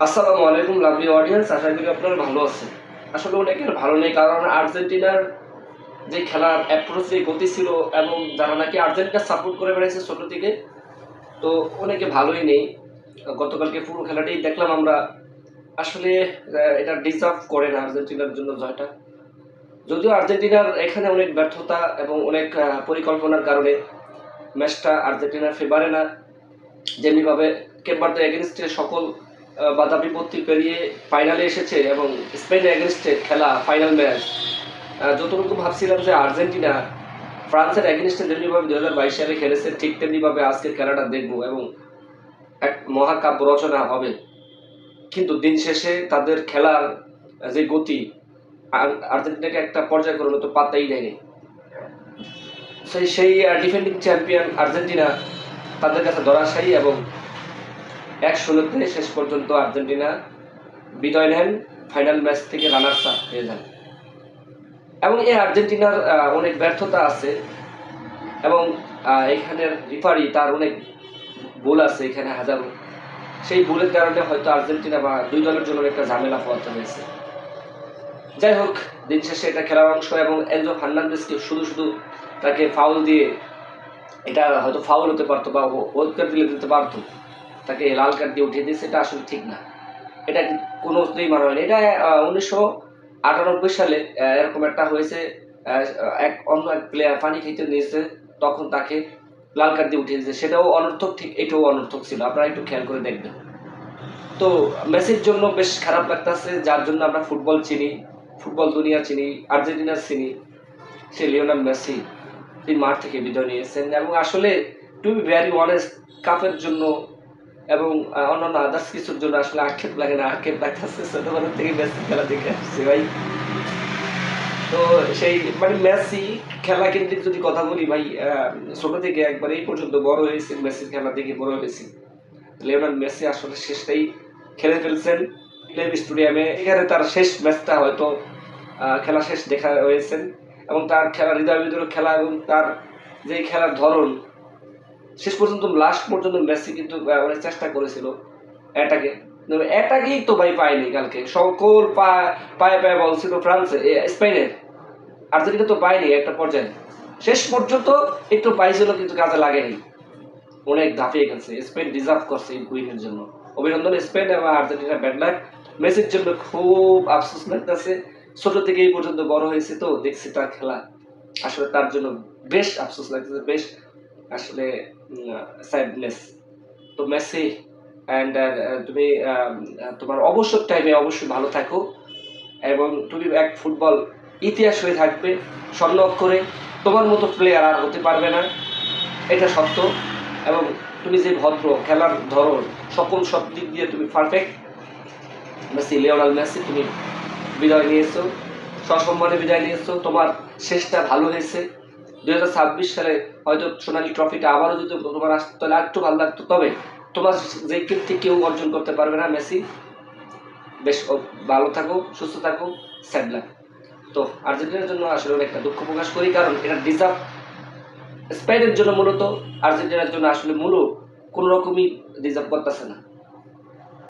আসসালামু আলাইকুম lovely audience, আশা করি আপনারা ভালো আছেন। আসলে অনেকের ভালো নেই, কারণ আর্জেন্টিনার যে খেলার অ্যাপ্রোচ, যে গতি ছিল, এবং যারা নাকি আর্জেন্টিনা সাপোর্ট করে বেড়াইছে ছোট থেকে, তো অনেকে ভালোই নেই। গতকালকে পুরো খেলাটাই দেখলাম আমরা। আসলে এটা ডিজার্ভ করে না আর্জেন্টিনার জন্য জয়টা। যদিও আর্জেন্টিনার এখানে অনেক ব্যর্থতা এবং অনেক পরিকল্পনার কারণে ম্যাচটা আর্জেন্টিনার ফেভারে না। যেমনিভাবে কেপ ভার্দের এগেনস্টে সকল বাধা বিপত্তি পেরিয়ে ফাইনালে এসেছে, এবং স্পেনের এগেনস্টে খেলা ফাইনাল ম্যাচ, যতটুকু ভাবছিলাম যে আর্জেন্টিনা ফ্রান্সের এগেনস্টে যেমনিভাবে 2022 সালে খেলেছে, ঠিক তেমনিভাবে আজকের খেলাটা দেখবো এবং এক মহাকাব্য রচনা হবে। কিন্তু দিন শেষে তাদের খেলার যে গতি আর্জেন্টিনাকে একটা পর্যায়ক্রমে তো পাত্তাই দেয়নি। সেই ডিফেন্ডিং চ্যাম্পিয়ন আর্জেন্টিনা তাদের কাছে ধরাশায়ী, এবং 1-0-তে শেষ পর্যন্ত আর্জেন্টিনা বিদায় নেন, ফাইনাল ম্যাচ থেকে রানার্স আপ হয়ে যান। এবং এই আর্জেন্টিনার অনেক ব্যর্থতা আছে, এবং এখানের রিফারি তার অনেক ভুল আছে এখানে হাজারো। সেই ভুলের কারণে হয়তো আর্জেন্টিনা বা দুই দলের জন্য একটা ঝামেলা পোহাতে হয়েছে। যাই হোক, দিন শেষে এটা খেলার অংশ, এবং এনজো ফার্নান্দেজকে শুধু শুধু তাকে ফাউল দিয়ে, এটা হয়তো ফাউল হতে পারতো বা ওয়েট কার্ড দিলে দিতে পারতো, তাকে লাল কার্ড দিয়ে উঠিয়ে দিয়েছে, এটা আসলে ঠিক না। এটা কোনোতেই মানা হয়নি। এটা 1998 সালে এরকম একটা হয়েছে। অন্য এক প্লেয়ার পানি খেতে নিয়েছে, তখন তাকে লাল কার্ড দিয়ে উঠিয়ে দিয়েছে, সেটাও অনর্থক, ঠিক এটাও অনর্থক ছিল। আপনারা একটু খেয়াল করে দেখবেন। তো মেসির জন্য বেশ খারাপ লাগতেছে, যার জন্য আমরা ফুটবল চিনি, ফুটবল দুনিয়া চিনি, আর্জেন্টিনা চিনি, সে লিওনেল মেসি তিনি মাঠ থেকে বিদায় নিয়েছেন। এবং আসলে টু বি ভেরি অনেস্ট, কাপের জন্য এবং অন্যান্য আদার্স কিছুর জন্য আসলে আক্ষেপ লাগে না, আক্ষেপ লাগতেছে ছোটবেলা থেকে মেসি খেলা দেখে আসছে ভাই। তো সেই মানে মেসি খেলা কেন্দ্রিক যদি কথা বলি ভাই, ছোট থেকে একবার এই পর্যন্ত বড় হয়েছি মেসির খেলা দেখে বড় হয়েছি। লিওনেল মেসি আসলে শেষটাই খেলে ফেলছেন প্লেম স্টেডিয়ামে। এখানে তার শেষ ম্যাচটা হয়তো খেলা শেষ দেখা হয়েছেন, এবং তার খেলা হৃদয় বিদরক খেলা, এবং তার যে খেলার ধরন, শেষ পর্যন্ত লাস্ট পর্যন্ত মেসি কিন্তু অনেক চেষ্টা করেছিল অ্যাটাকে, অ্যাটাকেই তো ভাই পায়নি কালকে। সকল পায়ে পায়ে বল ছিল ফ্রান্সের, স্পেনের। আর্জেন্টিনা তো পায়নি একটা পর্যায়ে, শেষ পর্যন্ত একটু পাইছিল কিন্তু কাজে লাগেনি। অনেক ধাপিয়ে গেছে, স্পেন ডিজার্ভ করছে এই উইনের জন্য। অভিনন্দন স্পেন, এবং আর্জেন্টিনা ব্যাড লাক। মেসির জন্য খুব আফসোস লাগতেছে, ছোট থেকে এই পর্যন্ত বড় হয়েছে, তো দেখছি তার খেলা, আসলে তার জন্য বেশ আফসোস লাগতেছে, বেশ আসলে স্যাডনেস। তো মেসি অ্যান্ড তুমি তোমার অবসর টাইমে অবশ্যই ভালো থাকো, এবং তুমি এক ফুটবল ইতিহাস হয়ে থাকবে স্বর্ণ অক্ষরে। তোমার মতো প্লেয়ার আর হতে পারবে না, এটা সত্য। এবং তুমি যে ভদ্র খেলার ধরন, সকল সব দিক দিয়ে তুমি পারফেক্ট। মেসি, লিওনেল মেসি, তুমি বিদায় নিয়েছো, সসম্মানে বিদায় নিয়েছো, তোমার শেষটা ভালো হয়েছে। 2026 সালে হয়তো সোনালী ট্রফিটা আবারও যদি তোমার আসতো তাহলে আরেকটু ভালো লাগতো, তবে তোমার যে কীর্তি কেউ অর্জন করতে পারবে না। মেসি, বেশ ভালো থাকো, সুস্থ থাকো, স্যাড লাক। তো আর্জেন্টিনার জন্য আসলে অনেকটা দুঃখ প্রকাশ করি, কারণ এটা ডিজার্ভ স্পেনের জন্য মূলত, আর্জেন্টিনার জন্য আসলে কোনো রকমই ডিজার্ভ করতেছে না।